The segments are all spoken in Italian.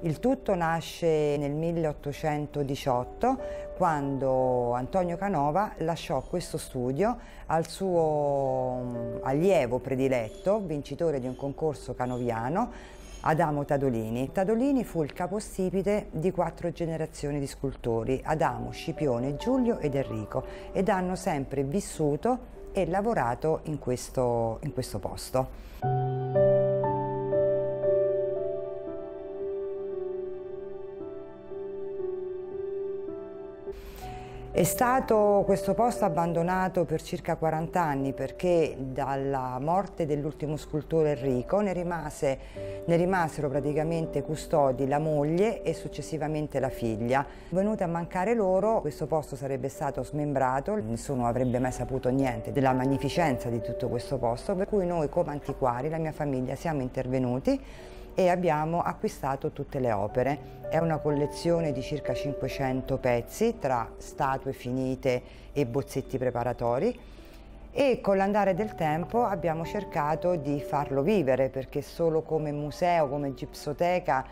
Il tutto nasce nel 1818, quando Antonio Canova lasciò questo studio al suo allievo prediletto, vincitore di un concorso canoviano, Adamo Tadolini. Tadolini fu il capostipite di 4 generazioni di scultori, Adamo, Scipione, Giulio ed Enrico, ed hanno sempre vissuto e lavorato in questo posto. È stato questo posto abbandonato per circa 40 anni perché dalla morte dell'ultimo scultore Enrico ne rimasero praticamente custodi la moglie e successivamente la figlia. Venuti a mancare loro, questo posto sarebbe stato smembrato, nessuno avrebbe mai saputo niente della magnificenza di tutto questo posto, per cui noi come antiquari, la mia famiglia, siamo intervenuti e abbiamo acquistato tutte le opere. È una collezione di circa 500 pezzi tra statue finite e bozzetti preparatori, e con l'andare del tempo abbiamo cercato di farlo vivere, perché solo come museo, come gipsoteca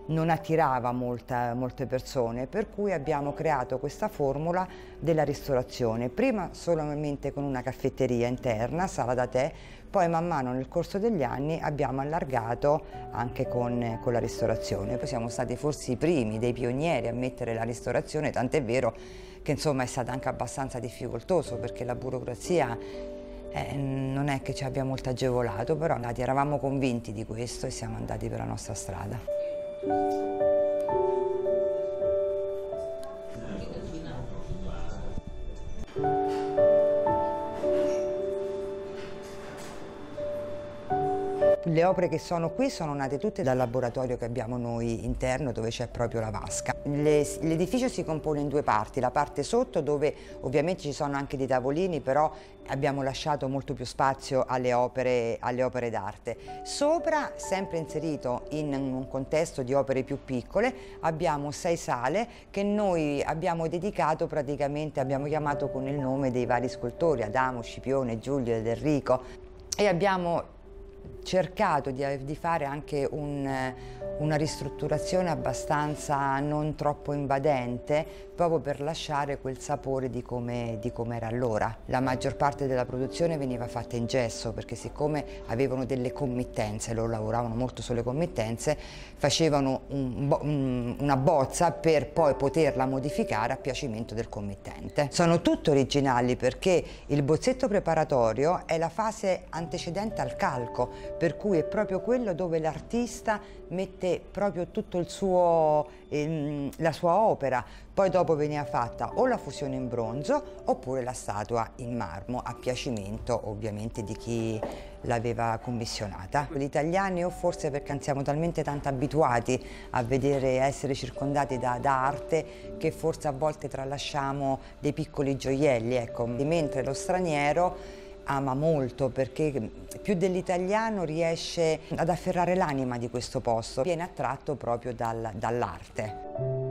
non attirava molte persone, per cui abbiamo creato questa formula della ristorazione, prima solamente con una caffetteria interna, sala da tè, poi man mano nel corso degli anni abbiamo allargato anche con la ristorazione. Poi siamo stati forse i primi, dei pionieri a mettere la ristorazione, tant'è vero che insomma è stato anche abbastanza difficoltoso, perché la burocrazia non è che ci abbia molto agevolato, però eravamo convinti di questo e siamo andati per la nostra strada. Le opere che sono qui sono nate tutte dal laboratorio che abbiamo noi interno, dove c'è proprio la vasca. L'edificio si compone in 2 parti, la parte sotto dove ovviamente ci sono anche dei tavolini, però abbiamo lasciato molto più spazio alle opere d'arte. Sopra, sempre inserito in un contesto di opere più piccole, abbiamo 6 sale che noi abbiamo dedicato praticamente, abbiamo chiamato con il nome dei vari scultori, Adamo, Scipione, Giulio ed Enrico, e abbiamo cercato di fare anche una ristrutturazione abbastanza non troppo invadente, proprio per lasciare quel sapore di come era allora. La maggior parte della produzione veniva fatta in gesso, perché siccome avevano delle committenze, loro lavoravano molto sulle committenze, facevano una bozza per poi poterla modificare a piacimento del committente. Sono tutte originali, perché il bozzetto preparatorio è la fase antecedente al calco, per cui è proprio quello dove l'artista mette proprio tutto la sua opera. Poi dopo veniva fatta o la fusione in bronzo oppure la statua in marmo, a piacimento ovviamente di chi l'aveva commissionata. Gli italiani, o forse perché siamo talmente tanto abituati a essere circondati da arte, che forse a volte tralasciamo dei piccoli gioielli, ecco. Mentre lo straniero ama molto, perché più dell'italiano riesce ad afferrare l'anima di questo posto, viene attratto proprio dall'arte.